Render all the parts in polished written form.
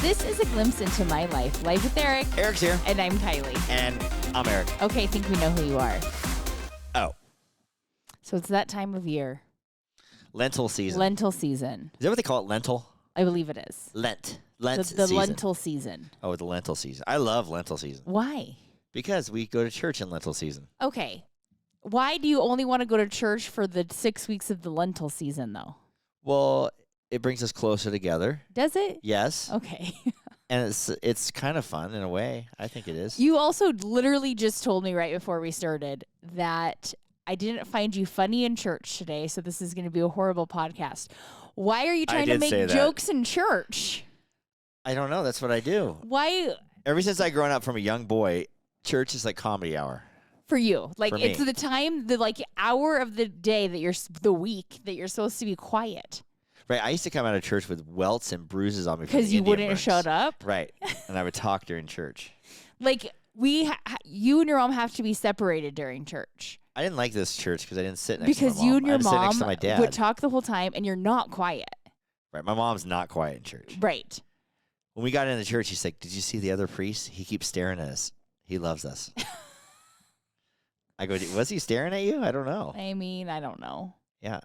This is a glimpse into my life. Life with Eric. Eric's here. And I'm Kiley. And I'm Eric. Okay, I think we know who you are. Oh. So it's that time of year. Lentil season. Lentil season. Is that what they call it? Lentil? I believe it is. Lent The season. lentil season. Oh, the lentil season. I love lentil season. Why? Because we go to church in lentil season. Okay. Why do you only want to go to church for the 6 weeks of the lentil season, though? Well, it brings us closer together. Does it? Yes. Okay. And it's kind of fun in a way. I think it is. You also literally just told me right before we started that I didn't find you funny in church today, so this is going to be a horrible podcast. Why are you trying to make jokes in church? I don't know. That's what I do. Why? Ever since I grown up from a young boy, church is like comedy hour. For you. Like, For it's me. the time, the hour of the day the week that you're supposed to be quiet. Right. I used to come out of church with welts and bruises on me. Because you wouldn't shut up? Right. And I would talk during church. Like, you and your mom have to be separated during church. I didn't like this church because I didn't sit next to my mom. Because you and your I sit next to mom my dad. would talk the whole time, and you're not quiet. Right. My mom's not quiet in church. Right. When we got into church, he's like, "Did you see the other priest? He keeps staring at us. He loves us." I go, "Was he staring at you? I don't know." I mean, I don't know. Yeah.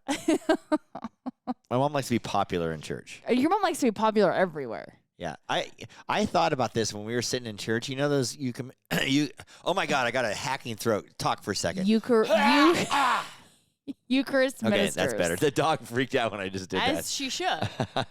My mom likes to be popular in church. Your mom likes to be popular everywhere. Yeah. I thought about this when we were sitting in church. You know those oh my God, I got a hacking throat. Talk for a second. Eucharist Okay, ministers. that's better. The dog freaked out when I just did that. As she should. I'm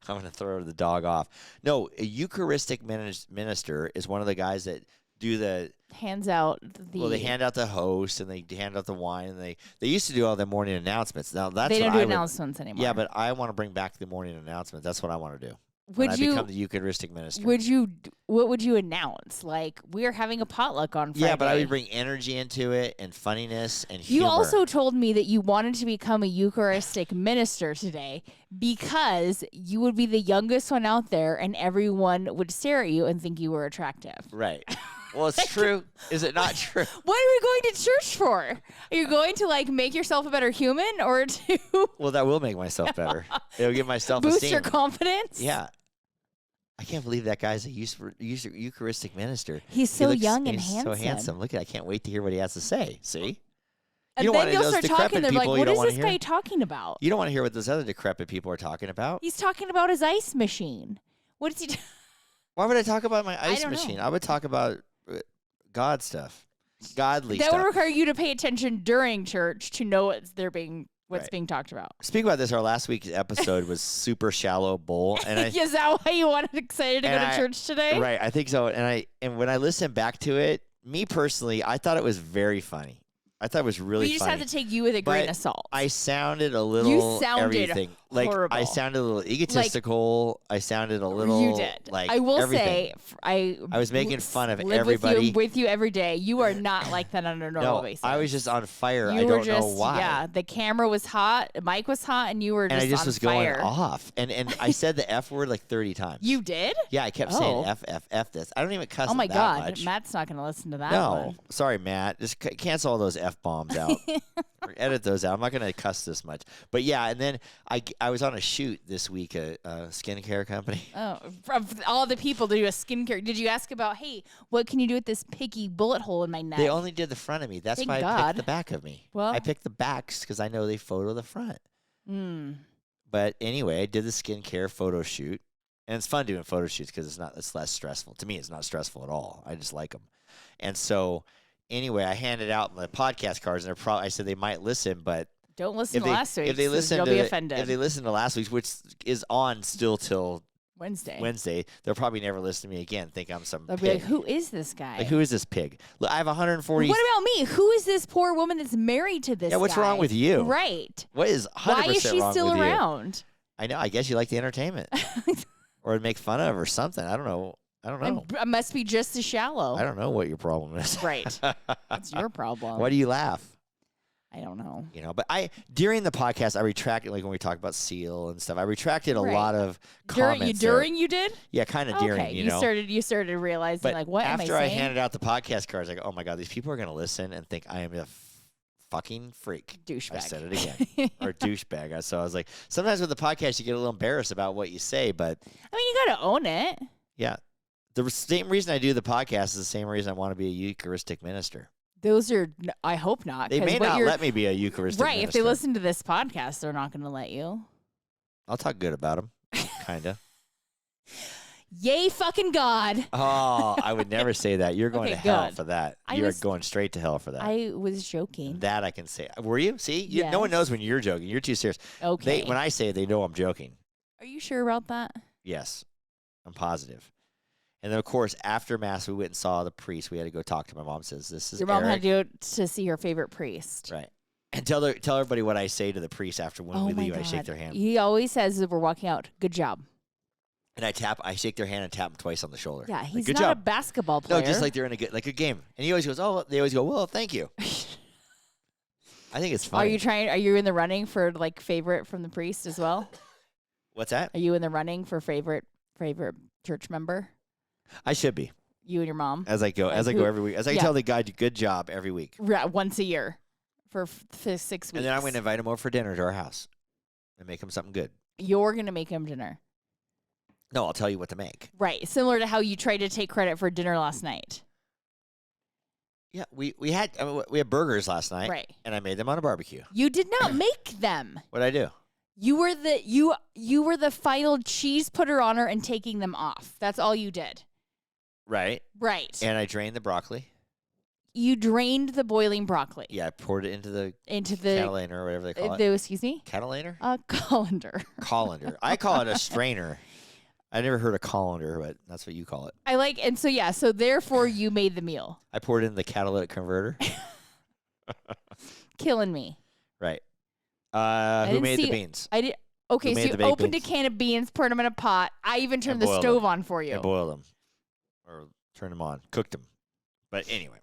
going to throw the dog off. No, a Eucharistic minister is one of the guys that do the... Hands out they hand out the host and they hand out the wine. And they used to do all the morning announcements. Now, that's they what don't do I would, announcements anymore. Yeah, but I want to bring back the morning announcements. That's what I want to do. Would when you I become the Eucharistic minister. What would you announce? Like, we're having a potluck on Friday. Yeah, but I would bring energy into it and funniness and humor. You also told me that you wanted to become a Eucharistic minister today because you would be the youngest one out there and everyone would stare at you and think you were attractive. Right. Well, it's true. Is it not true? What are we going to church for? Are you going to, like, make yourself a better human or to... Well, that will make myself better. It'll give my self-esteem. Boost your confidence? Yeah. I can't believe that guy's a Eucharistic minister. He's so young and he's handsome. so handsome. Look at I can't wait to hear what he has to say. See? And then you'll start talking. They're like, what is this guy talking about? You don't want to hear what those other decrepit people are talking about. He's talking about his ice machine. What is he Why would I talk about my ice don't machine? know. I would talk about God stuff. Godly That stuff. would require you to pay attention during church to know what's being talked about. Speaking about this, our last week's episode was Super Shallow Bowl. And Is that why you wanted excited to go to church today? Right, I think so. And when I listened back to it, me personally, I thought it was very funny. I thought it was really funny. You just have to take you with a grain of salt. I sounded a little everything. Horrible. I sounded a little egotistical. I sounded a little You did. like I will everything. say I was making fun of live everybody. with you every day. You are not like that on a normal basis. I was just on fire. You I were don't know why. Yeah, the camera was hot, the mic was hot, and you were just and I just on was fire. going off. And I said the F word like 30 times. You did? Yeah, I kept saying F this. I don't even cuss Oh my that God, much. Matt's not going to listen to that No, one. sorry, Matt. Just cancel all those F-bombs out. Or edit those out. I'm not going to cuss this much. But yeah, and then I was on a shoot this week at a skincare company. Oh, from all the people to do a skincare. Did you ask about, hey, what can you do with this picky bullet hole in my neck? They only did the front of me. That's Thank why I God. picked the back of me. Well- I picked the backs because I know they photo the front. But anyway, I did the skincare photo shoot. And it's fun doing photo shoots because it's less stressful. To me, it's not stressful at all. I just like them. And so anyway, I handed out my podcast cards, and I said they might listen, but don't listen to last week. If they listen you'll to be offended. If they listen to last week's, which is on still till Wednesday, they'll probably never listen to me again. Think I'm some They'll pig. be like, who is this guy? Like, who is this pig? Look, I have 140. What about me? Who is this poor woman that's married to this guy? Yeah, what's wrong with you? Right. What is 100% Why is she wrong still with you? around? I know. I guess you like the entertainment, or to make fun of, or something. I don't know. I must be just as shallow. I don't know what your problem is. Right. That's your problem. Why do you laugh? I don't know. But during the podcast, I retracted, like when we talked about Seal and stuff, I retracted a lot of comments. During you did? Yeah, kind of during, Okay, you started realizing, but like, what am I saying? after I handed out the podcast cards, I go, oh my God, these people are going to listen and think I am a fucking freak. Douchebag. I said it again. Or douchebag. So I was like, sometimes with the podcast, you get a little embarrassed about what you say, but. I mean, you got to own it. Yeah. The same reason I do the podcast is the same reason I want to be a Eucharistic minister. Those are, I hope not. They may not let me be a Eucharistic minister. Minister. If they listen to this podcast, they're not going to let you. I'll talk good about them, kind of. Yay, fucking God. Oh, I would never say that. You're going to hell for that. You're going straight to hell for that. I was joking. That I can say. Were you? See? Yes. No one knows when you're joking. You're too serious. Okay. When I say it, they know I'm joking. Are you sure about that? Yes. I'm positive. And then, of course, after Mass, we went and saw the priest. We had to go talk to my mom. Says, this is Your mom Eric. had to go to see her favorite priest. Right. And tell everybody what I say to the priest after when we leave. God. I shake their hand. He always says as we're walking out, good job. And I shake their hand and tap them twice on the shoulder. Yeah, he's like, not a basketball player. No, just like they're in a good game. And he always goes, they always go, well, thank you. I think it's funny. Are you in the running for like favorite from the priest as well? What's that? Are you in the running for favorite church member? I should be. You and your mom? As I go every week. As I tell the guy, good job every week. Once a year for 6 weeks. And then I'm going to invite him over for dinner to our house and make him something good. You're going to make him dinner? No, I'll tell you what to make. Right. Similar to how you tried to take credit for dinner last night. Yeah, we had burgers last night. Right. And I made them on a barbecue. You did not make them. What'd I do? You were the final cheese putter on her and taking them off. That's all you did. Right. Right. And I drained the broccoli. You drained the boiling broccoli. Yeah, I poured it into the Catalina or whatever they call it. Excuse me? Catalina? Colander. Colander. I call it a strainer. I never heard of colander, but that's what you call it. So therefore you made the meal. I poured it in the catalytic converter. Killing me. Right. Who made the beans? I did. Okay, so you opened a can of beans, poured them in a pot. I even turned the stove on for you. I boiled them. Or turned them on. Cooked them. But anyway.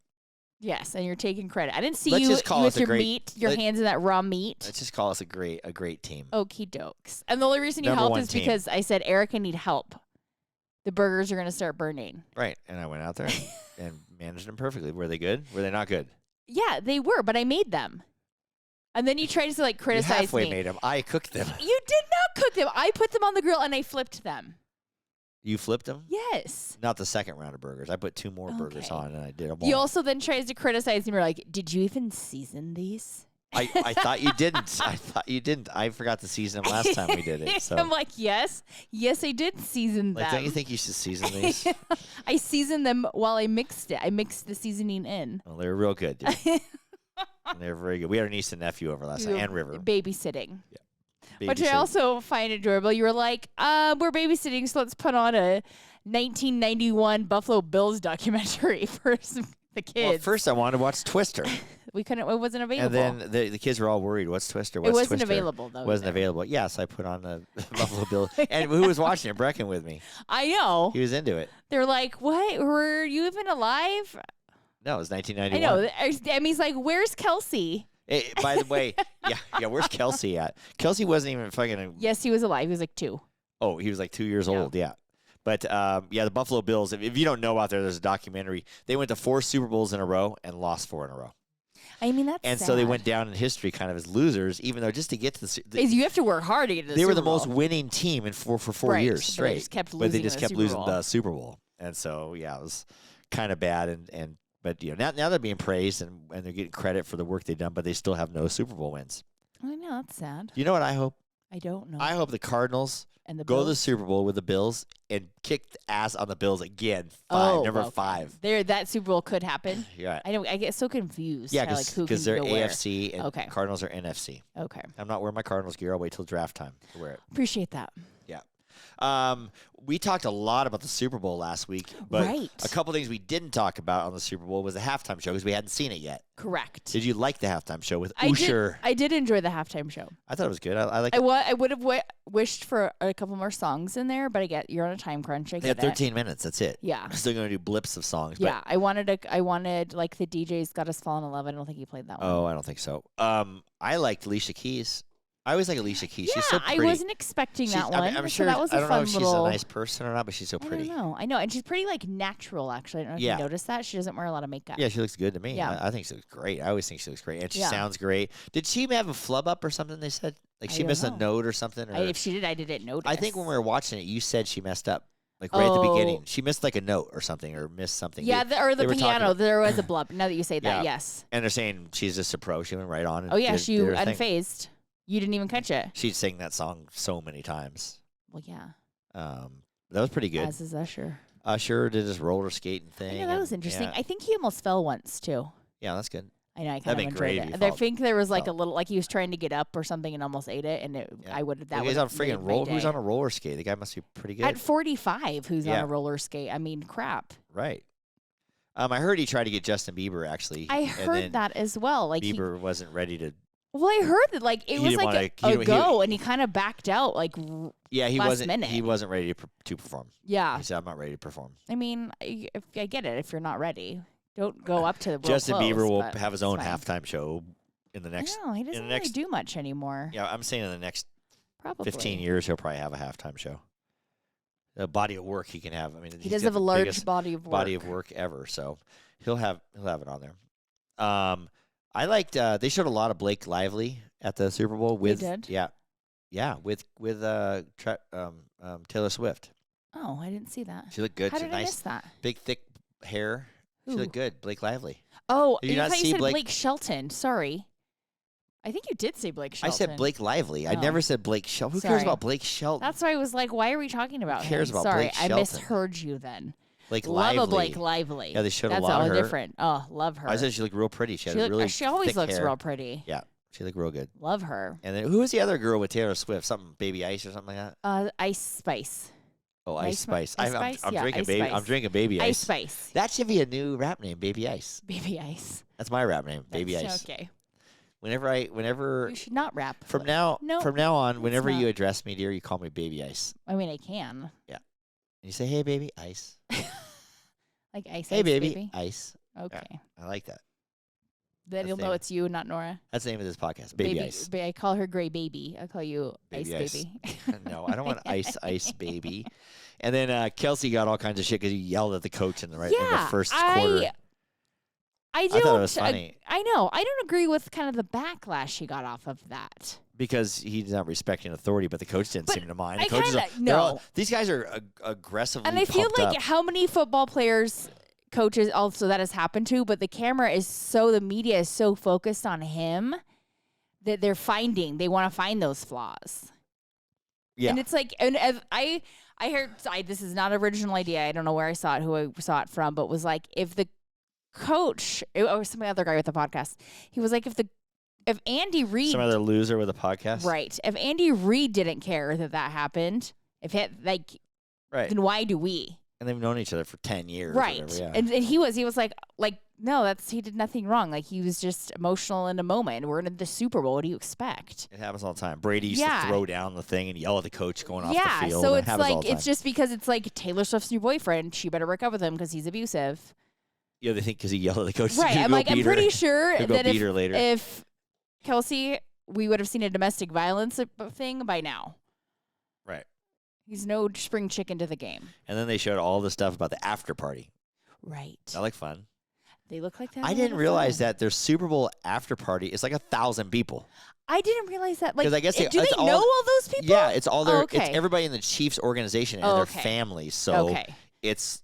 Yes, and you're taking credit. I didn't see you with your meat, your hands in that raw meat. Let's just call us a great team. Okie dokes. And the only reason you helped is because I said, Eric, I need help. The burgers are going to start burning. Right. And I went out there and managed them perfectly. Were they good? Were they not good? Yeah, they were, but I made them. And then you tried to criticize me. You halfway made them. I cooked them. You did not cook them. I put them on the grill and I flipped them. You flipped them? Yes. Not the second round of burgers. I put 2 more burgers on and I did them all. You also then tries to criticize me. You're like, did you even season these? I thought you didn't. I thought you didn't. I forgot to season them last time we did it. So I'm like, yes, I did season them. Don't you think you should season these? I seasoned them while I mixed it. I mixed the seasoning in. Well, they were real good, dude. They're very good. We had our niece and nephew over last night, and River. Babysitting. Yeah. Which I also find enjoyable. You were like, we're babysitting, so let's put on a 1991 Buffalo Bills documentary for the kids. Well, first I wanted to watch Twister. We couldn't. It wasn't available. And then the kids were all worried. What's Twister? It wasn't available, though. It wasn't available. Yeah, so I put on the Buffalo Bills. And who was watching it? Brecken with me. I know. He was into it. They're like, what? Were you even alive? No, it was 1991. I know. Emmy's like, where's Kelsey? By the way, yeah, where's Kelsey at? Kelsey wasn't even fucking. Yes, he was alive. He was like 2. Oh, he was like 2 years old. Yeah. But the Buffalo Bills. If you don't know out there's a documentary. They went to 4 Super Bowls in a row and lost 4 in a row. I mean, that's and sad. So they went down in history kind of as losers, even though just to get to the you have to work hard to get to the They Super were the Bowl. most winning team for 4 years straight. But they just kept losing the Super Bowl. And so it was kind of bad. But now they're being praised and they're getting credit for the work they've done, but they still have no Super Bowl wins. I know, that's sad. You know what I hope? I don't know. I hope the Cardinals go to the Super Bowl with the Bills and kick the ass on the Bills again. Number 5. That Super Bowl could happen. Yeah. I know. I get so confused. Yeah, because they're AFC and Cardinals are NFC. Okay. I'm not wearing my Cardinals gear. I'll wait till draft time to wear it. Appreciate that. Yeah. We talked a lot about the Super Bowl last week, but a couple things we didn't talk about on the Super Bowl was the halftime show because we hadn't seen it yet. Correct. Did you like the halftime show with Usher? I did enjoy the halftime show. I thought it was good. I like. I would have wished for a couple more songs in there, but you're on a time crunch. I get 13 minutes. That's it. Yeah. I'm still gonna do blips of songs. Yeah, I wanted like the DJ's Got Us Falling in Love. I don't think he played that one. Oh, I don't think so. I liked Alicia Keys. I always like Alicia Keys. Yeah, she's so pretty. I wasn't expecting that one. I'm sure. So that was I don't know if little... she's a nice person or not, but she's so pretty. I don't know. I know, and she's pretty like natural. Actually, I don't know if you noticed that she doesn't wear a lot of makeup. Yeah, she looks good to me. Yeah. I think she looks great. I always think she looks great, and she sounds great. Did she have a flub up or something? They said like she missed a note or something. Or if she did, I didn't notice. I think when we were watching it, you said she messed up. Like right at the beginning. She missed like a note or something or missed something. Yeah, or the piano. There was a blub. Now that you say that, yes. And they're saying she's just a pro. She went right on. And she unfazed. You didn't even catch it. She'd sing that song so many times. Well, yeah. That was pretty good. As is Usher. Usher did his roller skating thing. Yeah, that was interesting. I think he almost fell once, too. Yeah, that's good. I know, I kind of enjoyed it. I think there was like a little, like he was trying to get up or something and almost ate it, and I would that. He's on friggin' roll. Who's on a roller skate? The guy must be pretty good. At 45, who's on a roller skate? I mean, crap. Right. I heard he tried to get Justin Bieber actually. I heard that as well. Like Bieber wasn't ready to. Well, I heard that like it was like a go, and he kind of backed out like. Yeah, he wasn't. Minute. He wasn't ready to perform. Yeah. He said, "I'm not ready to perform." I mean, I get it. If you're not ready. Don't go up to the Justin Bieber will have his own halftime show in the next. No, he doesn't really do much anymore. Yeah, I'm saying in the next probably 15 years he'll probably have a halftime show. A body of work he can have. I mean, he does have a large body of work ever, so he'll have it on there. I liked. They showed a lot of Blake Lively at the Super Bowl with. They did? Yeah, with Taylor Swift. Oh, I didn't see that. She looked good. How did I miss that? Big thick hair. She looked good. Blake Lively. Oh, I thought you said Blake Shelton. Sorry. I think you did say Blake Shelton. I said Blake Lively. I never said Blake Shelton. Who cares about Blake Shelton? That's why I was like, why are we talking about Who cares him? about Blake Shelton? I misheard you then. Blake Lively. Love a Blake Lively. Yeah, they showed a lot of her. That's all different. Oh, love her. I said she looked real pretty. She always looks hair. real pretty. Yeah, she looked real good. Love her. And then who was the other girl with Taylor Swift? Something Baby Ice or something like that? Ice Spice. Oh, Ice Spice. I'm Yeah, drinking Ice baby. Spice. I'm drinking Baby Ice. Ice Spice. That should be a new rap name, Baby Ice. Baby Ice. That's my rap name, Baby Ice. Okay. Whenever you should not rap. From now on, whenever you address me, dear, you call me Baby Ice. I mean, I can. Yeah. And you say, "Hey, baby, ice." Like ice. Hey, ice, baby, ice. Okay. Yeah, I like that. Then you'll know it's you, not Nora. That's the name of this podcast, Baby Ice. I call her Gray Baby. I call you Baby Ice Baby. No, I don't want Ice Baby. And then Kelsey got all kinds of shit because he yelled at the coach in the first quarter. I thought it was funny. I know. I don't agree with kind of the backlash he got off of that. Because he's not respecting authority, but the coach didn't seem to mind. These guys are aggressively and I feel like up. How many football players, coaches also that has happened to, but the camera is the media is so focused on him that they want to find those flaws. Yeah. And it's like, and I heard, this is not an original idea. I don't know where I saw it, who I saw it from, but was like, if the coach or some other guy with the podcast, he was like, if Andy Reid, some other loser with a podcast, right? If Andy Reid didn't care that happened, then why do we? And they've known each other for 10 years, right? Whatever, yeah. And he was like no, he did nothing wrong. Like he was just emotional in a moment. We're in the Super Bowl. What do you expect? It happens all the time. Brady used to throw down the thing and yell at the coach going off the field. So it's like it's just because it's like Taylor Swift's new boyfriend. She better break up with him because he's abusive. Yeah, they think because he yelled at the coach. Right. I'm pretty sure that if Kelsey, we would have seen a domestic violence thing by now. Right. He's no spring chicken to the game. And then they showed all the stuff about the after party. Right. That looked fun. They look like that. I didn't realize that their Super Bowl after party is like 1,000 people. I didn't realize that. Like, I guess do they know all those people? Yeah, it's all their. It's everybody in the Chiefs organization and their families. So it's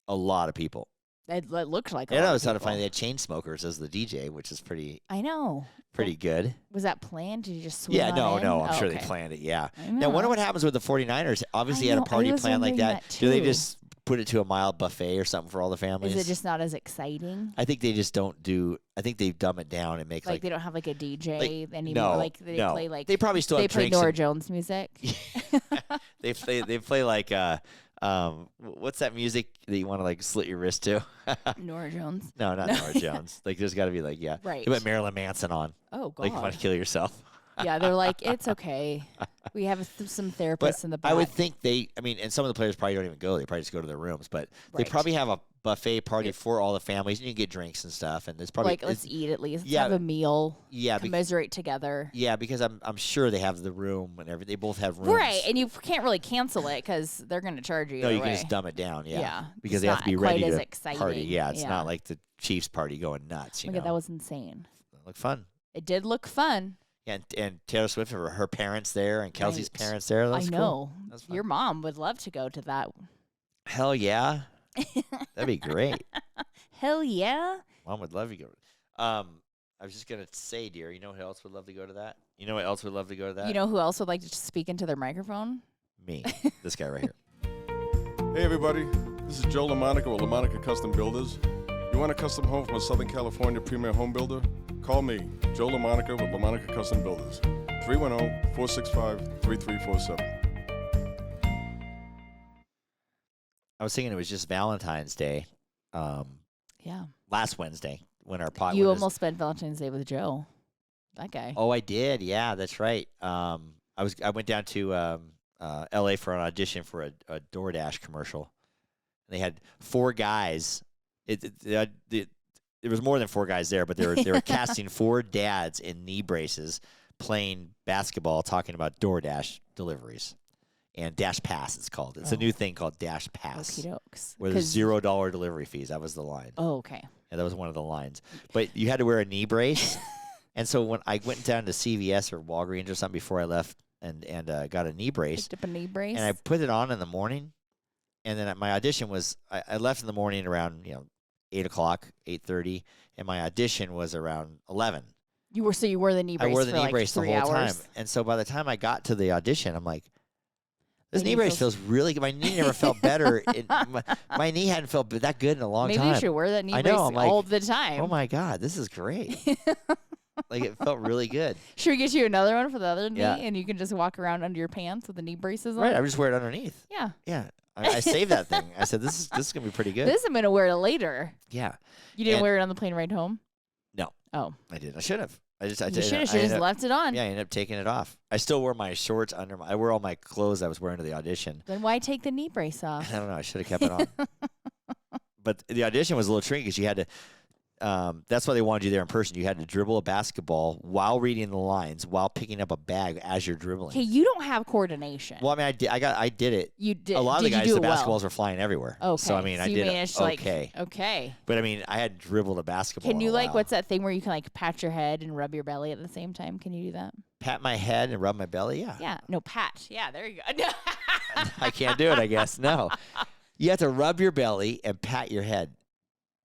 a lot of people. It looked like. I was kind of funny. They had chain smokers as the DJ, which is pretty. I know. Pretty good. Was that planned? Did you just swing no. I'm sure they planned it. Yeah. Now, I wonder what happens with the 49ers. Obviously, had a party plan like that. Do they just put it to a mild buffet or something for all the families? Is it just not as exciting? I think they just don't do. I think they dumb it down and make they don't have like a DJ anymore. No, like they play like they probably still have play drinks. Nora Jones music. They play like what's that music that you want to like slit your wrist to? Nora Jones. No, not Nora Jones. Like there's got to be like right. You put Marilyn Manson on. Oh God. Like you want to kill yourself. Yeah, they're like, it's okay. We have some therapists But in the back. I would think and some of the players probably don't even go. They probably just go to their rooms. But they Right. probably have a buffet party for all the families, and you can get drinks and stuff. And it's probably like, let's eat at least. Let's yeah, have a meal. yeah, Commiserate together. yeah, because I'm sure they have the room and everything. They both have rooms. Right, and you can't really cancel it because they're going to charge you. No, either you can way. just dumb it down. Yeah, Yeah, because it's they have to not be quite ready as to exciting. party. Yeah, it's Yeah. not like the Chiefs party going nuts. You Look at know, that was insane. It looked fun. It did look fun. Yeah, and Taylor Swift, her parents there, and Kelsey's Right. parents there. That was I cool. know. That was fun. Your mom would love to go to that. Hell yeah, that'd be great. Hell yeah. Mom would love to go. I was just gonna say, dear, you know who else would love to go to that? You know what else would love to go to that? You know who else would like to speak into their microphone? Me, this guy right here. Hey everybody, this is Joe LaMonica with LaMonica Custom Builders. You want a custom home from a Southern California premier home builder? Call me, Joe LaMonica with LaMonica Custom Builders, 310-465-3347. I was thinking it was just Valentine's Day, Yeah. last Wednesday when our pot. You when this- almost spent Valentine's Day with Joe. That guy. Oh, I did. Yeah, that's right. I went down to L.A. for an audition for a DoorDash commercial. And they had 4 guys. There was more than 4 guys there, but they were casting 4 dads in knee braces playing basketball, talking about DoorDash deliveries and Dash Pass. It's called. It's a new thing called Dash Pass, Okie dokes. where there's $0 delivery fees. That was the line. Oh, okay. Yeah, that was one of the lines. But you had to wear a knee brace. And so when I went down to CVS or Walgreens or something before I left and got a knee brace, Picked up a knee brace. and I put it on in the morning, and then my audition was I left in the morning around 8 o'clock, 8:30, and my audition was around 11. You wore the knee brace. I wore the for knee like brace the 3 whole hours. time, and so by the time I got to the audition, I'm like, this My knee knee brace feels really good. My knee never felt better. My knee hadn't felt that good in a long Maybe time. you should wear that knee I brace know, I'm like, all the time. Oh my God, this is great. Like it felt really good. Should we get you another one for the other knee, Yeah. and you can just walk around under your pants with the knee braces on? Right, I just wear it underneath. Yeah. Yeah, I saved that thing. I said, this is gonna be pretty good. This I'm gonna wear it later. Yeah. You didn't And- wear it on the plane ride home? No. Oh. I did. I should have. I You did. should have I ended just up- left it on. Yeah, I ended up taking it off. I still wore my shorts under I wore all my clothes I was wearing to the audition. Then why take the knee brace off? I don't know. I should have kept it on. But the audition was a little tricky because you had to. That's why they wanted you there in person. You had to dribble a basketball while reading the lines, while picking up a bag as you're dribbling. Okay, you don't have coordination. Well, I mean, I did it. You did. A lot of the did you guys, do the it well? basketballs were flying everywhere. Okay. So I mean, so I you did managed, okay. Okay. But I mean, I had dribbled a basketball. Can you in a while. what's that thing where you can pat your head and rub your belly at the same time? Can you do that? Pat my head and rub my belly? Yeah. Yeah. No, pat. Yeah, there you go. I can't do it, I guess. No. You have to rub your belly and pat your head.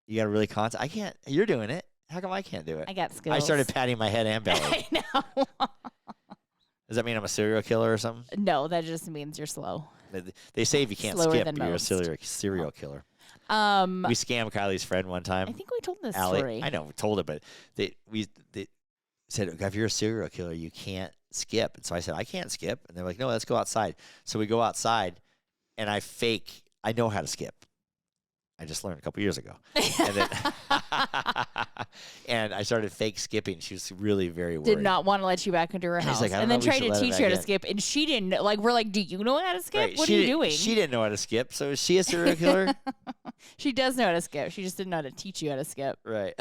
You got to really concentrate. I can't. You're doing it. How come I can't do it? I got skills. I started patting my head and belly. I know. Does that mean I'm a serial killer or something? No, that just means you're slow. They say if you can't Slower skip, than you're most. a serial killer. We scammed Kylie's friend one time. I think we told this Allie, story. I know, we told it, but they said, if you're a serial killer, you can't skip. And so I said, I can't skip. And they're like, no, let's go outside. So we go outside, and I know how to skip. I just learned a couple years ago. And then and I started fake skipping. She was really very worried. Did not want to let you back into her She's house. like, I don't and then know if we tried should to let her teach back you how to in. skip. And she didn't. We're like, do you know how to skip? Right. What are you doing? She didn't know how to skip. So is she a serial killer? She does know how to skip. She just didn't know how to teach you how to skip. Right.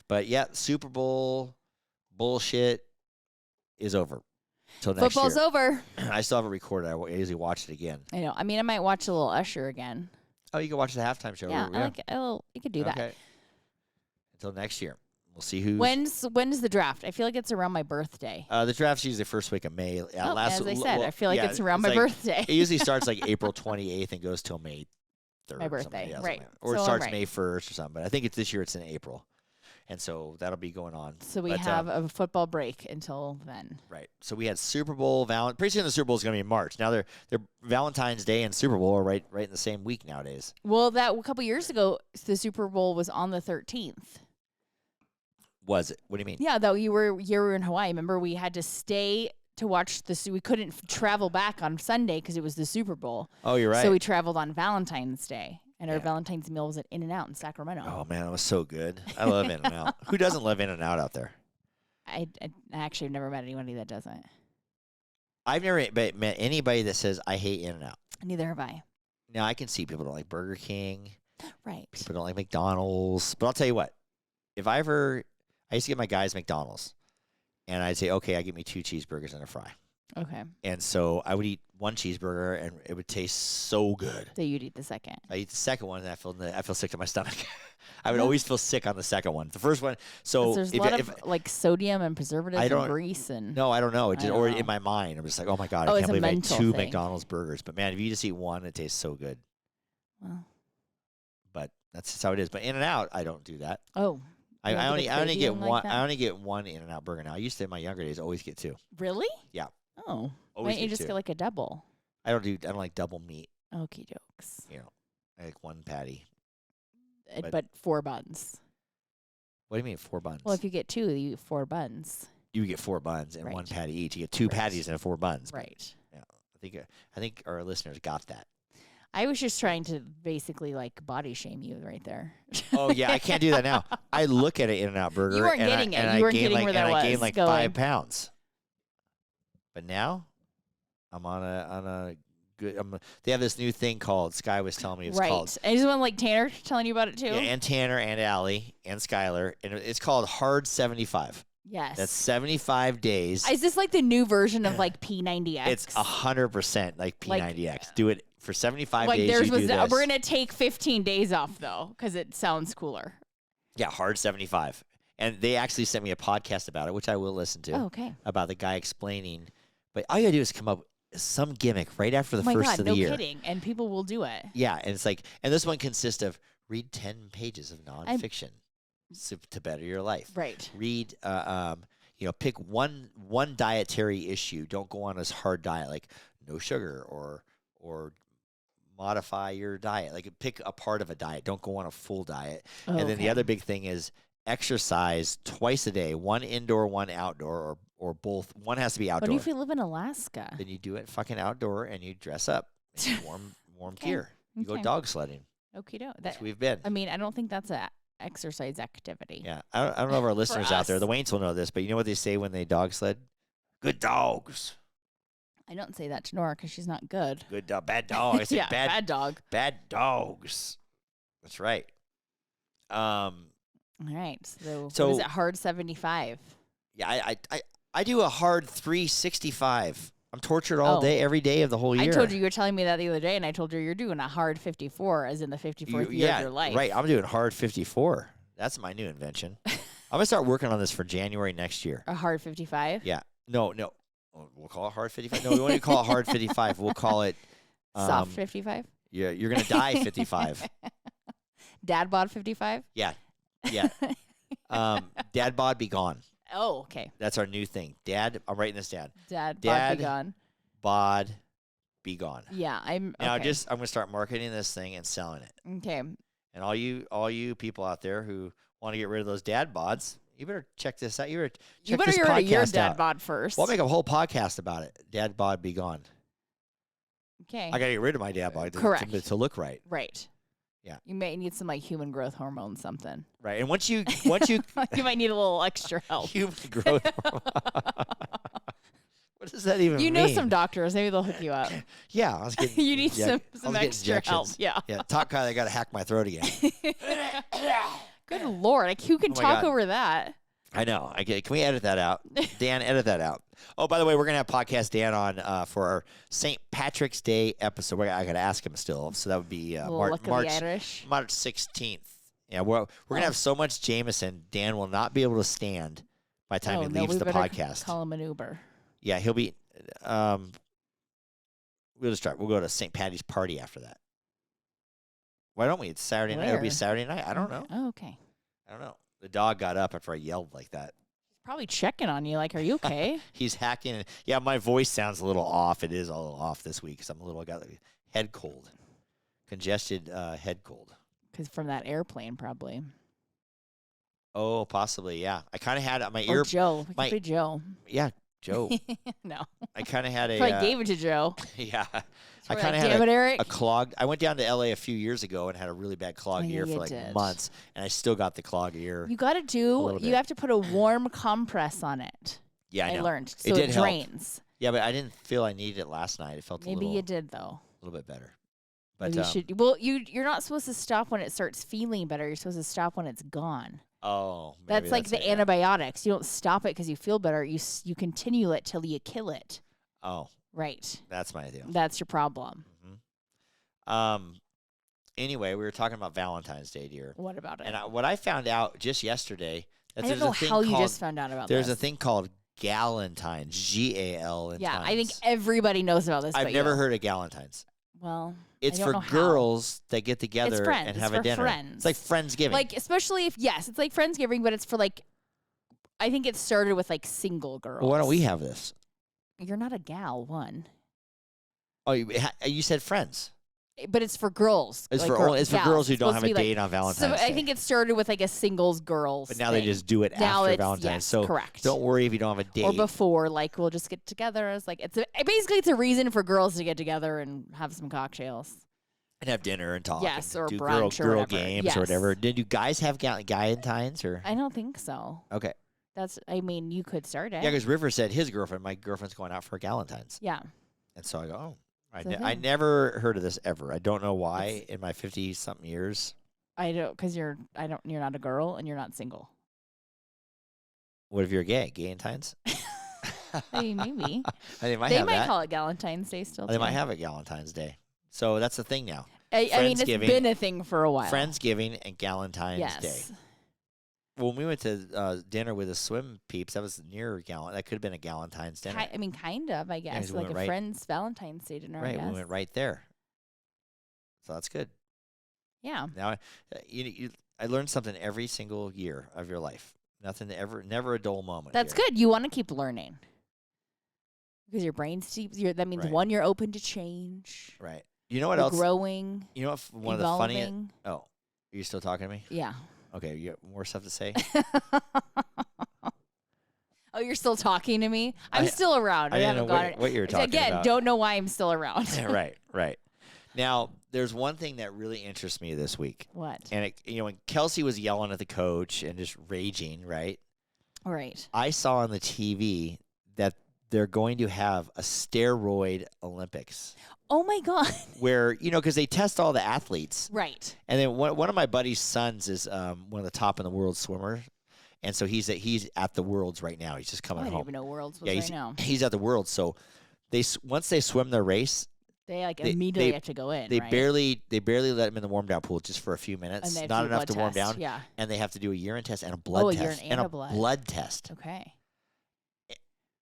But yeah, Super Bowl bullshit is over. Till next Football's year. over. I still have it recorded. I usually watch it again. I know. I mean, I might watch a little Usher again. Oh, you can watch the halftime show. Yeah, I like it. Oh, you could do that. Okay. Until next year. We'll see who's. When's the draft? I feel like it's around my birthday. The draft's usually the first week of May. As I said, I feel like it's around my birthday. It usually starts like April 28th and goes till May 3rd. My or something. birthday, Yeah, right. something like that. Or So it I'm starts right. May 1st or something. But I think this year it's in April. And so that'll be going on. So we But, have a football break until then. Right. So we had Super Bowl, pretty soon the Super Bowl is going to be in March. Now they're Valentine's Day and Super Bowl are right in the same week nowadays. Well, a couple years ago, the Super Bowl was on the 13th. Was it? What do you mean? Yeah, though you were in Hawaii. Remember, we had to stay to watch we couldn't travel back on Sunday because it was the Super Bowl. Oh, you're right. So we traveled on Valentine's Day. And our Yeah. Valentine's meal was at In-N-Out in Sacramento. Oh, man, it was so good. I love In-N-Out. Who doesn't love In-N-Out out there? I actually have never met anybody that doesn't. I've never met anybody that says I hate In-N-Out. Neither have I. Now I can see people don't like Burger King. Right. People don't like McDonald's. But I'll tell you what, I used to get my guys McDonald's, and I'd say, okay, I give me 2 cheeseburgers and a fry. Okay. And so I would eat 1 cheeseburger, and it would taste so good. So you'd eat the second. I eat the second one, and I feel sick to my stomach. I would always feel sick on the second one. The first one, so there's a lot of like sodium and preservatives and grease and. No, I don't know. Or in my mind, I'm just like, oh my god, I can't believe I ate 2 McDonald's burgers. But man, if you just eat one, it tastes so good. Well. But that's just how it is. But In-N-Out, I don't do that. Oh. I only get one. I only get 1 In-N-Out burger now. I used to in my younger days always get 2. Really? Yeah. Oh. Why Always don't you get just 2. get like a double? I don't like double meat. Okie dokes. You know, I like 1 patty. But 4 buns. What do you mean 4 buns? Well, if you get 2, you get 4 buns. You get 4 buns and Right. 1 patty each. You get 2 patties and 4 buns. Right. Yeah, I think our listeners got that. I was just trying to basically like body shame you right there. Oh yeah, I can't do that now. I look at an In-N-Out burger. You weren't getting it. You weren't getting where that was. I gained like 5 pounds. But now, I'm on a good. They have this new thing called Sky was telling me it's called. And is one like Tanner telling you about it too? Yeah, and Tanner and Allie and Skylar, and it's called Hard 75. Yes. That's 75 days. Is this like the new version of like P90X? It's 100% like P90X. Do it for 75 like days. Theirs was this. We're gonna take 15 days off though, because it sounds cooler. Yeah, Hard 75. And they actually sent me a podcast about it, which I will listen to. Oh, okay. About the guy explaining. But all you gotta do is come up with some gimmick right after the first of the year. No kidding. And people will do it. Yeah, and it's like, and this one consists of read 10 pages of nonfiction to better your life. Right. Read, pick one dietary issue. Don't go on this hard diet like no sugar or modify your diet. Like pick a part of a diet. Don't go on a full diet. Oh, and then the other big thing is exercise twice a day, 1 indoor, 1 outdoor, or both. One has to be outdoor. What if you live in Alaska? Then you do it fucking outdoor and you dress up in warm gear. You go dog sledding. Okie doke. That's we've been. I mean, I don't think that's a exercise activity. Yeah. I don't know if our listeners out there, the Waynes will know this, but you know what they say when they dog sled? Good dogs. I don't say that to Nora because she's not good. Good dog. Bad dog. I say bad dog. Bad dogs. That's right. All right. So what is it? Hard 75. Yeah, I do a hard 365. I'm tortured all day, every day of the whole year. I told you were telling me that the other day, and I told you you're doing a hard 54, as in the 54th year of your life. Right. I'm doing hard 54. That's my new invention. I'm going to start working on this for January next year. A hard 55? Yeah. No. We'll call it hard 55. No, we won't even call it hard 55. We'll call it... soft 55? Yeah, you're going to die 55. Dad-Bod-55? Yeah. Dad-Bod-Be-Gone. Oh, okay. That's our new thing. I'm writing this down. Dad-Bod-Be-Gone. Dad-Bod-Be-Gone. Yeah, I'm going to start marketing this thing and selling it. Okay. And all you people out there who want to get rid of those dad bods, you better check this out. You better check this podcast out. Your dad bod first. Well, I'll make a whole podcast about it. Dad-Bod-Be-Gone. Okay. I got to get rid of my dad bod to look right. Right. Yeah. You may need some like human growth hormone something. Right. And once you you might need a little extra help. Human growth hormone. What does that even mean? You know some doctors. Maybe they'll hook you up. Yeah. I was getting, you need some extra help. Yeah. Yeah. Talk kind of got to hack my throat again. Good Lord. Like, who can talk over that? I know. Can we edit that out? Dan, edit that out. Oh, by the way, we're going to have Podcast Dan on for our St. Patrick's Day episode. I got to ask him still. So that would be March 16th. Yeah, we're going to have so much Jameson, Dan will not be able to stand by the time he leaves the podcast. Call him an Uber. Yeah, he'll be. We'll just try. We'll go to St. Patty's party after that. Why don't we? It's Saturday night. It'll be Saturday night. I don't know. Oh, okay. I don't know. The dog got up after I yelled like that. He's probably checking on you. Like, are you okay? He's hacking. Yeah, my voice sounds a little off. It is a little off this week because I got a head cold, congested head cold. Because from that airplane, probably. Oh, possibly. Yeah, I kind of had my ear. Joe. It could be Joe. Yeah. Joe. No. I kind of had a Probably gave it to Joe. yeah. I Probably kind of like, had "Damn it, Eric." a clogged. I went down to LA a few years ago and had a really bad clogged Oh, yeah, ear you for like did. months, and I still got the clogged ear. You got to little you bit. have to put a warm compress on it. Yeah, I know. learned. It So did it help. drains. Yeah, but I didn't feel I needed it last night. It felt Maybe a you did, though. little bit better. But Maybe you should. Well, you're not supposed to stop when it starts feeling better. You're supposed to stop when it's gone. oh, maybe That's like the it, yeah. antibiotics. You don't stop it because you feel better. You continue it till you kill it. Oh, Right. that's my deal. That's your problem. Anyway, we were talking about Valentine's Day, dear. What about it? And what I found out just yesterday that I don't there's know a thing how you called, just found out about there's this. a thing called Galentine's, G-A-L. Yeah, I think everybody knows about this. I've but never you. heard of Galentine's. Well, It's I don't for know how. girls that get together friends. and It's have for a dinner. friends. It's like Friendsgiving. Like, especially if, yes, it's like Friendsgiving, but it's for like, I think it started with like single girls. well, why don't we have this? You're not a gal, one. Oh, you said friends. But it's for girls. It's like for gals. girls who It's don't supposed have to a be, like, date on Valentine's So Day. I think it started with like a singles girls. But now they thing. just do it Now after it's, Valentine's. yes, So correct. don't worry if you don't have a date. Or before, like we'll just get together. It's like basically it's a reason for girls to get together and have some cocktails. and have dinner and talk. Yes, and or do brunch or girl whatever. games Yes. or whatever. Did you guys have Galentine's or? I don't think so. Okay. I mean, you could start it. Yeah, because River said his girlfriend, my girlfriend's going out for Galentine's. Yeah. And so I go, oh. It's a I thing. never heard of this ever. I don't know why in my 50-something years. I don't, because you're not a girl and you're not single. What if you're gay? Galentine's? I mean, maybe. They might They have might that. call it Valentine's Day still. They too. might have a Galentine's Day. So that's the thing now. I mean, it's Friendsgiving. been a thing for a while. Friendsgiving and Galentine's yes. Day. When we went to dinner with the swim peeps, that was near That could have been a Galentine's dinner. I mean, kind of, I guess. we Like went a right- friend's Valentine's Day dinner, I Right, guess. we went right there. So that's good. Yeah. Now, I learned something every single year of your life. Never a dull moment. That's here. good. You want to keep learning. Because your brain's that means Right. one, you're open to change. Right. You know what You're else? growing. You know what? One evolving. of the funniest. Oh, are you still talking to me? Yeah. Okay, you got more stuff to say? Oh, you're still talking to me? I'm still around. I I didn't haven't know gone. what you were talking Again, about. don't know why I'm still around. right. Now, there's one thing that really interests me this week. What? And when Kelsey was yelling at the coach and just raging, right? Right. I saw on the TV that they're going to have a steroid Olympics Oh my God. where, because they test all the athletes. Right. And then one of my buddy's sons is one of the top in the world swimmer. And so he's at the Worlds right now. He's just I coming didn't home. even know Worlds was Yeah, right now. he's at the Worlds. So once they swim their race, They they- immediately they- have to go in. they right? barely let him in the warm down pool just for a few minutes. And they have Not to do enough blood to warm test, down. Yeah. And they have to do a urine test and a blood a test. urine and a blood. blood test. Okay.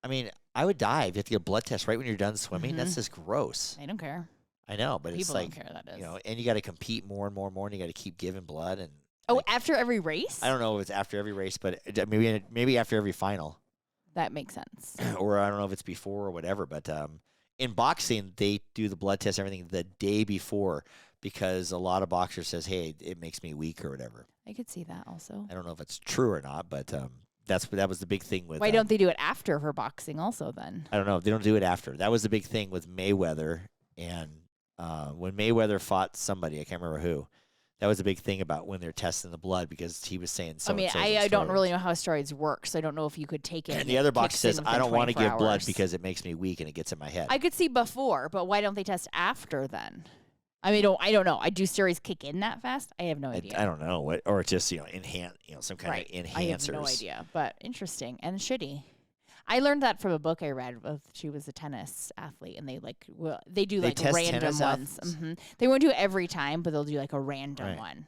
I mean, I would die if you have to get a blood test right when you're done swimming. Mhm. That's just gross. I don't care. I know, but it's People like, don't care. That is. and you got to compete more and more and more, and you got to keep giving blood. And Oh, like, after every race? I don't know if it's after every race, but maybe after every final, That makes sense. or I don't know if it's before or whatever. But in boxing, they do the blood test, everything the day before, because a lot of boxers says, "Hey, it makes me weak" or whatever. I could see that also. I don't know if it's true or not, but that was the big thing with. Why don't they do it after for boxing also then? I don't know. They don't do it after. That was the big thing with Mayweather, and when Mayweather fought somebody, I can't remember who. That was a big thing about when they're testing the blood because he was saying so. I mean, I don't really know how steroids work, so I don't know if you could take it. And the other box says, "I don't want to give blood because because it makes me weak and it gets in my head." I could see before, but why don't they test after then? I mean, I don't know. Do steroids kick in that fast? I have no idea. I don't know what, or it's just enhance, some kind Right. of enhancers. I have no idea, but interesting and shitty. I learned that from a book I read. She was a tennis athlete, and they do They like test random tennis ones. athletes? They won't do it every time, but they'll do like a random Right. one.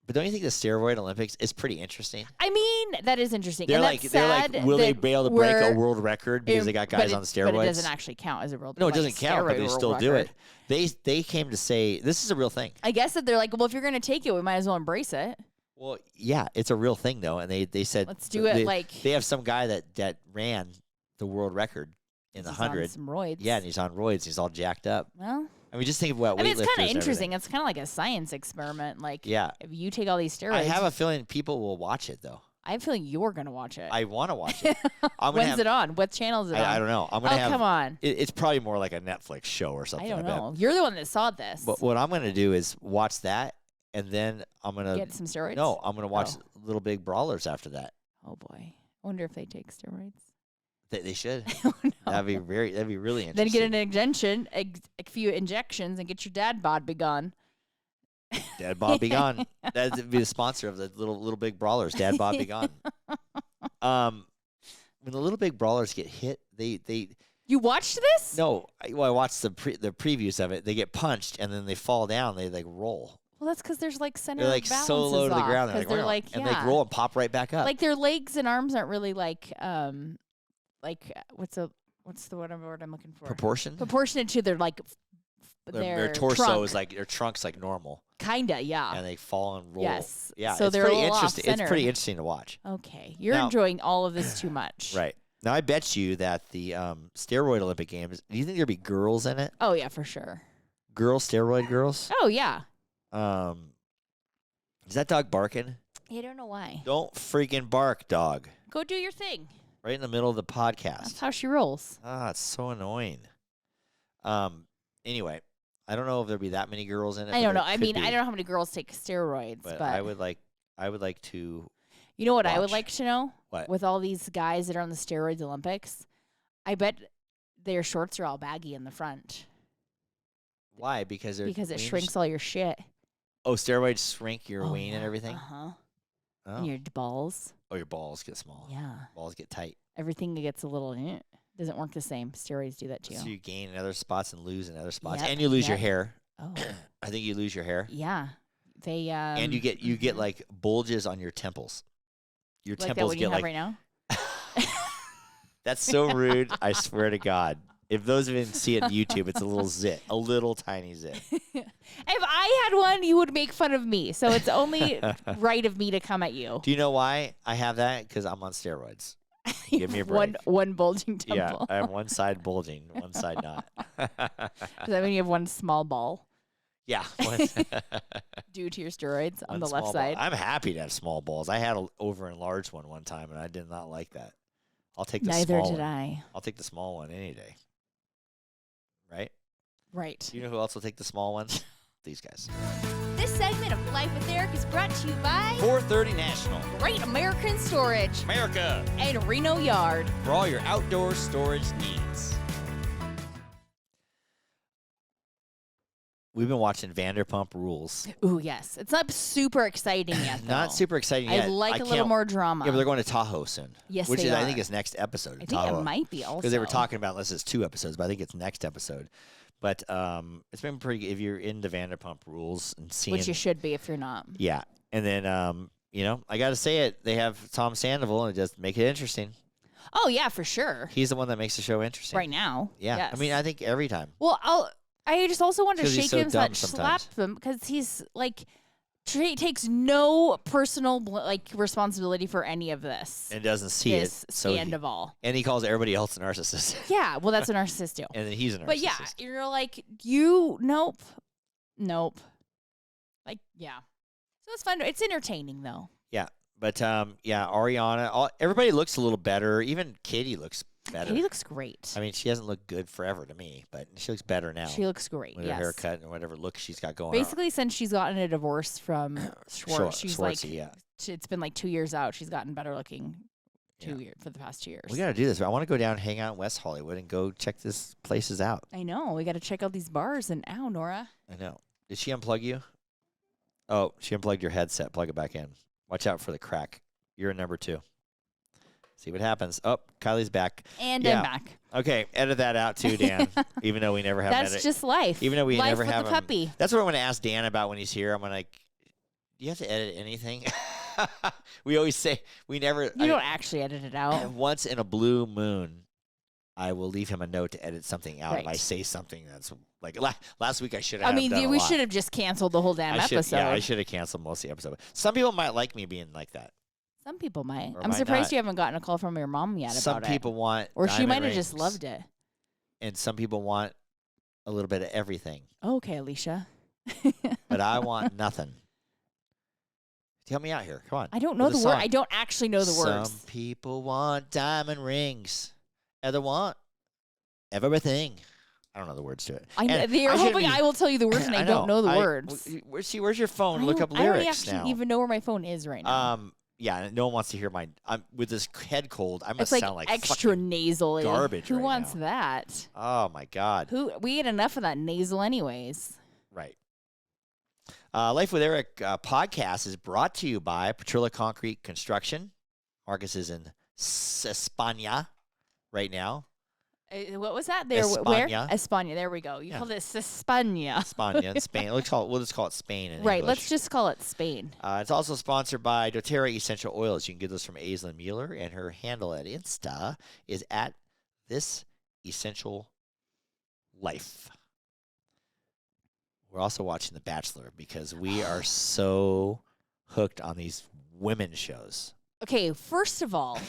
But don't you think the steroid Olympics is pretty interesting? I mean, that is interesting. They're and like, that's sad will they that be able to break a we're- world record because they got guys on steroids? But it doesn't actually count as a world. No, it like a doesn't count, but steroid they world still do record. it. They came to say this is a real thing. I guess that they're like, well, if you're going to take it, we might as well embrace it. Well, yeah, it's a real thing though, and they said Let's do it. they have some guy that ran the world record in the he's on 100. some roids. Yeah, and he's on roids. He's all jacked up. Well, I mean, just think of what I mean, it's weightlifters kind and of interesting. everything. It's kind of like a science experiment. Like, Yeah. if you take all these steroids, I have a feeling people will watch it though. I have a feeling you're gonna watch it. I want to watch it. When's it on? What channel is it on? I don't know. I'm gonna have. Come on. It's probably more like a Netflix show or something. I don't know. You're the one that saw this. But what I'm gonna do is watch that, and then I'm gonna get some steroids. No, I'm gonna watch Little Big Brawlers after that. Oh boy, I wonder if they take steroids. They should. Oh, no. That'd be really interesting. Then get an injection, a few injections, and get your Dad-Bod-Be-Gone. Dad-Bod-Be-Gone. That'd be the sponsor of the Little Big Brawlers. Dad-Bod-Be-Gone. When the Little Big Brawlers get hit, they. You watched this? No, I watched the previews of it. They get punched and then they fall down. They like roll. Well, that's because there's like center. They're like balances so low to the off, ground. They're they're like and they roll and pop right back up. Like their legs and arms aren't really like what's the word I'm looking for? Proportionate to their like their torso trunk. is like their trunk's like normal. Kinda, yeah. And they fall and roll. Yes. Yeah. So it's they're pretty a little interesting. It's off-center. pretty interesting to watch. Okay, you're Now, enjoying all of this too much. Right. Now I bet you that the steroid Olympic Games. Do you think there'd be girls in it? Oh yeah, for sure. Steroid girls. Oh yeah. Is that dog barking? I don't know why. Don't freaking bark, dog. Go do your thing. Right in the middle of the podcast. That's how she rolls. It's so annoying. Anyway, I don't know if there'll be that many girls in it. I don't know. I could mean, be. I don't know how many girls take steroids, but I would like to. You know what I would watch. like to know? What? With all these guys that are on the steroids Olympics, I bet their shorts are all baggy in the front. Why? Because it shrinks all your shit. Oh, steroids shrink your ween and everything? Uh-huh. Oh. And your balls. Oh, your balls get small. Yeah. Balls get tight. Everything gets a little, doesn't work the same. Steroids do that too. So you gain in other spots and lose in other spots. Yep, And you lose your hair. Oh. I think you lose your hair. Yeah. They and you get like bulges on your temples. Your like temples that get you have like right now? That's so rude. I swear to God. If those of you didn't see it on YouTube, it's a little zit, a little tiny zit. If I had one, you would make fun of me. So it's only right of me to come at you. Do you know why I have that? Because I'm on steroids. Give me a break. One bulging temple. Yeah, I have one side bulging, one side not. Does that mean you have one small ball? Yeah. Due to your steroids on One the left small side. ball. I'm happy to have small balls. I had an over-enlarged one time, and I did not like that. I'll take the Neither small did one. I. I'll take the small one any day. Right? Right. Do you know who else will take the small ones? These guys. This segment of Life with Eric is brought to you by 430 National. Great American Storage America. and Reno Yard. For all your outdoor storage needs. We've been watching Vanderpump Rules. Ooh, yes. It's not super exciting yet, though. Not super exciting yet. I'd like a little more drama. Yeah, but they're going to Tahoe soon. Yes, which they is, are. I think, is next episode. I think it might be also. Because they were talking about, unless it's 2 episodes, but I think it's next episode. But it's been pretty good if you're into Vanderpump Rules and seeing. Which you should be if you're not. Yeah. And then, I got to say it. They have Tom Sandoval, and it does make it interesting. Oh, yeah, for sure. He's the one that makes the show interesting. Right now. Yeah. Yes. I mean, I think every time. Well, I just also want to 'Cause he's shake so him, dumb slap sometimes. him, because he's like takes no personal responsibility for any of this. And doesn't see this it. So stand of all. And he calls everybody else a narcissist. Yeah, well, that's what narcissists do. And then he's a narcissist. But yeah, you're like, nope. Like, yeah. So it's fun. It's entertaining, though. Yeah. But, Ariana, everybody looks a little better. Even Katie looks better. Katie looks great. I mean, she hasn't looked good forever to me, but she looks better now. She looks great, with yes. her haircut and whatever look she's got going Basically, since she's gotten a divorce from Schwartz, she's Schwartzy, yeah. It's been like 2 years out. She's gotten better looking 2 years for the past 2 years. We got to do this. I want to go down and hang out in West Hollywood and go check this places out. I know. We got to check out these bars. And ow, Nora. I know. Did she unplug you? Oh, she unplugged your headset. Plug it back in. Watch out for the crack. You're number 2. See what happens. Oh, Kylie's back. And I'm back. Okay, edit that out too, Dan. Even though we never have That's just life. Even though we life never with have the him. puppy. That's what I'm going to ask Dan about when he's here. I'm like, do you have to edit anything? We always say we never. You don't actually edit it out. Once in a blue moon, I will leave him a note to edit something out if I Right. say something that's like last week I should have. I mean, done a we lot. should have just canceled the whole damn episode. Yeah, I should have canceled most of the episode. Some people might like me being like that. Some people might. Or I'm might surprised not. you haven't gotten a call from your mom yet Some about people it. want, Or she diamond might have just rings, loved it. and some people want a little bit of everything. Okay, Alicia. But I want nothing. Help me out here. Come on. I don't know With the a word. song. I don't actually know the words. Some people want diamond rings. Other want everything. I don't know the words to it. You're hoping I will tell you the words, and I don't know the words. Where's your phone? Look up I don't lyrics actually now. even know where my phone is right now. Yeah, no one wants to hear mine. With this head cold, I must it's sound like extra nasal. garbage. Who right wants now. that? Oh my God. We had enough of that nasal, anyways. Right. Life with Eric podcast is brought to you by Petrilla Concrete Construction. Marcus is in España right now. What was that? There, where? España. There we go. You called it España. España in Spain. We'll just call it Spain in Right. English. Let's just call it Spain. It's also sponsored by doTERRA Essential Oils. You can get those from Aislinn Mueller, and her handle at Insta is at This Essential Life. We're also watching The Bachelor because we are so hooked on these women shows. Okay, first of all,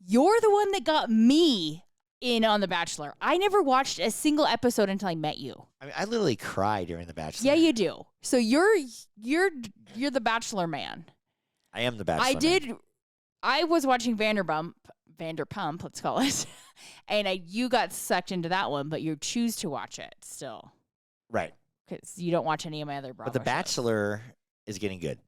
you're the one that got me in on The Bachelor. I never watched a single episode until I met you. I mean, I literally cry during The Bachelor. Yeah, you do. So you're the Bachelor man. I am The Bachelor. I was watching Vanderpump, let's call it, and you got sucked into that one, but you choose to watch it still. Right. Because you don't watch any of my other Bravo But The shows. Bachelor is getting good.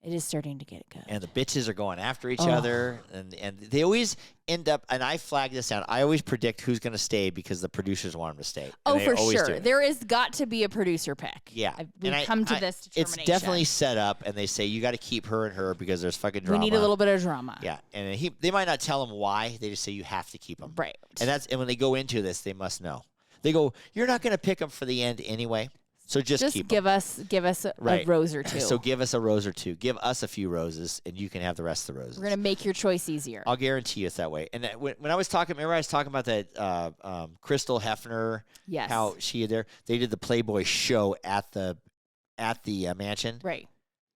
It is starting to get good. And the bitches are going after each other. And they always end up, and I flag this out, I always predict who's going to stay because the producers want them to stay. Oh, for sure. Do. There is got to be a producer pick. Yeah. We've come to this determination. It's definitely set up, and they say you got to keep her and her because there's fucking drama. We need a little bit of drama. Yeah. And they might not tell him why. They just say you have to keep them. Right. And when they go into this, they must know. They go, you're not going to pick them for the end anyway. So just keep give them. us a rose or two. So give us a rose or two. Give us a few roses, and you can have the rest of the roses. We're gonna make your choice easier. I'll guarantee you it's that way. And when I was talking, remember I was talking about that Crystal Hefner. Yes. How they did the Playboy show at the mansion. Right.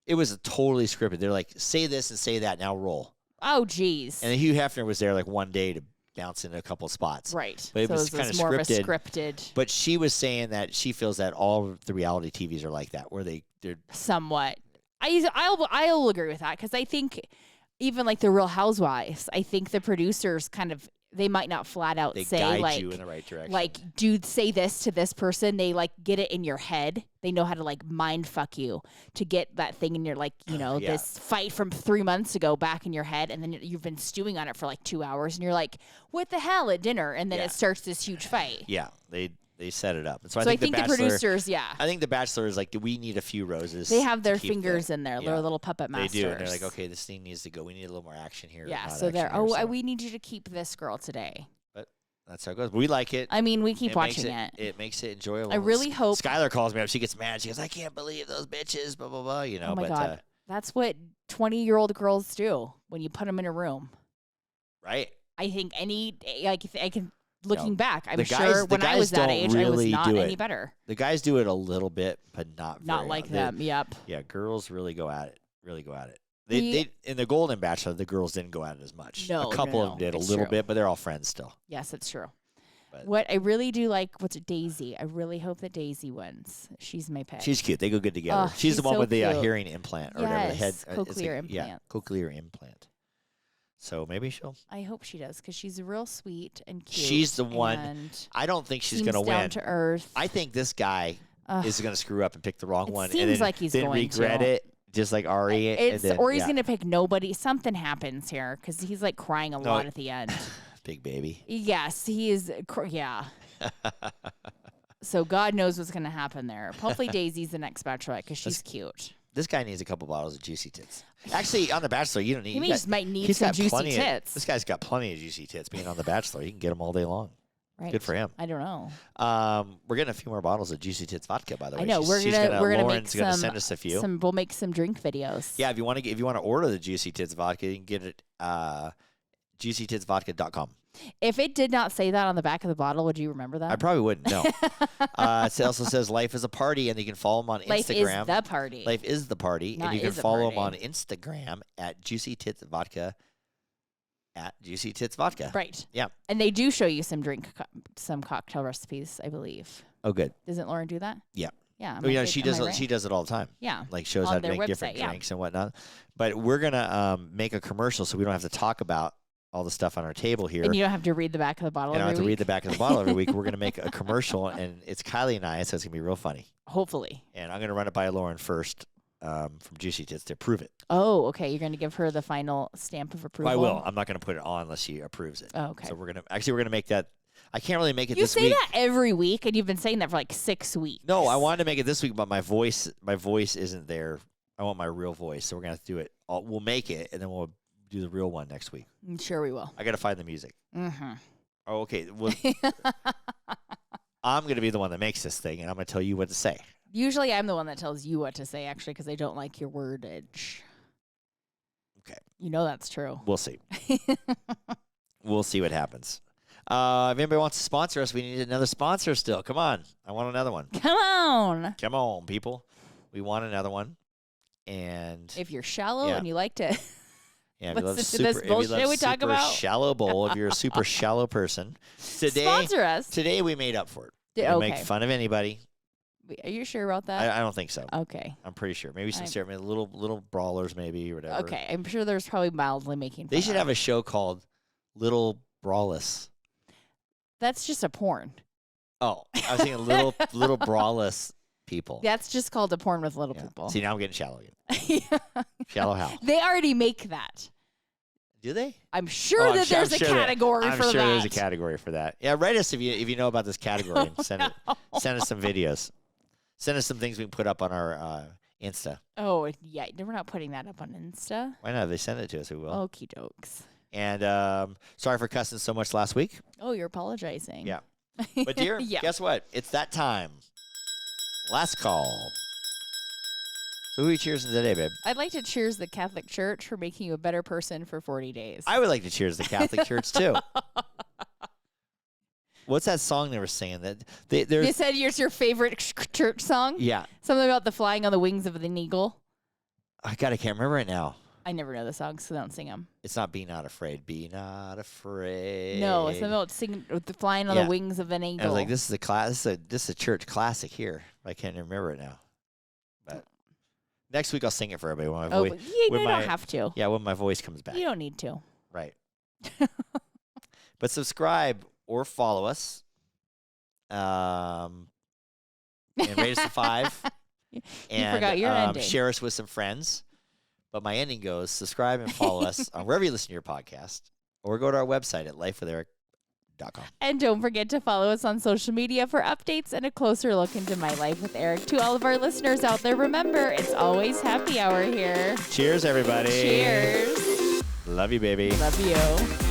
It was totally scripted. They're like, say this and say that. Now roll. Oh, geez. And Hugh Hefner was there like one day to bounce in a couple spots. Right. But it was kind of more scripted. of a scripted. But she was saying that she feels that all of the reality TVs are like that, where they're somewhat. I'll agree with that because I think even like the Real Housewives, I think the producers they might not flat out they say guide like you in the right direction. Like, dude, say this to this person. They like get it in your head. They know how to like mind fuck you to get that thing in your this fight from 3 months ago back in your head, and then you've been stewing on it for like 2 hours, and you're like, what the hell at dinner? And then it starts this huge fight. Yeah, they set it up. And so I think the producers, I think The Bachelor is like, do we need a few roses? They have their fingers in there. Yeah. They're little puppet masters. They do. And they're like, okay, this thing needs to go. We need a little more action here. Yeah, so we need you to keep this girl today. But that's how it goes. We like it. I mean, we keep watching it. It makes it enjoyable. I really hope. Skylar calls me up. She gets mad. She goes, I can't believe those bitches, blah, blah, blah. Oh, my God. That's what 20-year-old girls do when you put them in a room. Right. I think I can... Looking back, I'm guys, sure when I was that age, I was not any it. better. The guys do it a little bit, but not very like them. Yep. Yeah, girls really go at it. They in the Golden Bachelor, the girls didn't go at it as much. No, a couple of them did a little bit, but they're all friends still. Yes, it's true. But what I really do like, Daisy? I really hope that Daisy wins. She's my pick. She's cute. They go good together. Oh, she's the one so with the cute. hearing implant or whatever. The head cochlear implant. Yeah, cochlear implant. So maybe I hope she does because she's real sweet and cute. She's the one. I don't think she's going to win. Down to earth. I think this guy is going to screw up and pick the wrong one. Seems and then, like he's then going regret it, just like Ari. He's going to pick nobody. Something happens here because he's like crying a lot at the end. Big baby. Yes, he is. Yeah. So God knows what's going to happen there. Hopefully Daisy's the next bachelorette because she's cute. This guy needs a couple bottles of juicy tits. Actually, on The Bachelor, you don't need. He might need some juicy tits. This guy's got plenty of juicy tits. Being on The Bachelor, he can get them all day long. Right. Good for him. I don't know. We're getting a few more bottles of Juicy Tits vodka, by the way. I know Lauren's gonna send us a few. We'll make some drink videos. Yeah, if you want to order the Juicy Tits vodka, you can get it juicytitsvodka.com. If it did not say that on the back of the bottle, would you remember that? I probably wouldn't. No. It also says Life is a Party, and you can follow them on Instagram. Life is the party. Life is the party, and you can follow them on Instagram at Juicy Tits Vodka. At Juicy Tits Vodka. Right. Yeah. And they do show you some cocktail recipes, I believe. Oh, good. Doesn't Lauren do that? Yeah. Yeah. Oh, yeah, she does. She does it all the time. Yeah. Like shows On how to their make different website, yeah. drinks and whatnot. But we're gonna make a commercial so we don't have to talk about all the stuff on our table here. And you don't have to read the back of the bottle And I don't every have to read week. the back of the bottle every week. We're gonna make a commercial, and it's Kiley and I, so it's gonna be real funny. Hopefully. And I'm gonna run it by Lauren first from Juicy Tits to approve it. Oh, okay. You're going to give her the final stamp of approval. I will. I'm not gonna put it on unless she approves it. Oh, okay. So we're gonna make that. I can't really make it You this say week. that every week, and you've been saying that for like 6 weeks. No, I wanted to make it this week, but my voice isn't there. I want my real voice, so we're gonna have to do it. We'll make it, and then we'll do the real one next week. I'm sure we will. I gotta find the music. Mm-hmm. Oh, okay. Well, I'm gonna be the one that makes this thing, and I'm gonna tell you what to say. Usually, I'm the one that tells you what to say, actually, because I don't like your wordage. Okay. You know that's true. We'll see. We'll see what happens. If anybody wants to sponsor us, we need another sponsor still. Come on. I want another one. Come on. Come on, people. We want another one. And If you're shallow Yeah. and you like to yeah, if you love listen to this super, if you bullshit love we talk super about. shallow bowl, if you're a super shallow person, sponsor us. today we made up for it. We Okay. make fun of anybody. Are you sure about that? I don't think so. Okay. I'm pretty sure. Maybe some little brawlers, maybe, or whatever. Okay. I'm sure there's probably mildly making fun They should of. have a show called Little Brawless. That's just a porn. Oh, I was thinking little brawless people. That's just called a porn with little Yeah. people. See, now I'm getting shallow again. Shallow Hal. They already make that. Do they? I'm sure Oh, I'm that sure- there's I'm a sure that- category I'm for sure that. there's a category for that. Yeah, write us if you know about this category and send us some videos. Send us some things we can put up on our Insta. Oh, yeah. We're not putting that up on Insta. Why not? If they send it to us, we will. Okie dokes. And sorry for cussing so much last week. Oh, you're apologizing. Yeah. But dear, Yeah. guess what? It's that time. Last call. So who are you cheersing today, babe? I'd like to cheers the Catholic Church for making you a better person for 40 days. I would like to cheers the Catholic Church too. What's that song they were singing? That You there's said it's your favorite church song? yeah. Something about the flying on the wings of an eagle. I can't remember it now. I never know the songs, so don't sing them. It's not Be Not Afraid. Be Not Afraid. No, it's something about singing, the flying on Yeah. the wings of an eagle. I was like, this is a church classic here. I can't remember it now. But next week I'll sing it for everybody when my Oh, voice. but you when don't my- have to. Yeah, when my voice comes back. You don't need to. Right. But subscribe or follow us. And rate us a 5. You And forgot your ending. share us with some friends. But my ending goes, subscribe and follow us on wherever you listen to your podcast. Or go to our website at lifewitheric.com. And don't forget to follow us on social media for updates and a closer look into my life with Eric. To all of our listeners out there, remember, it's always happy hour here. Cheers, everybody. Cheers. Love you, baby. Love you.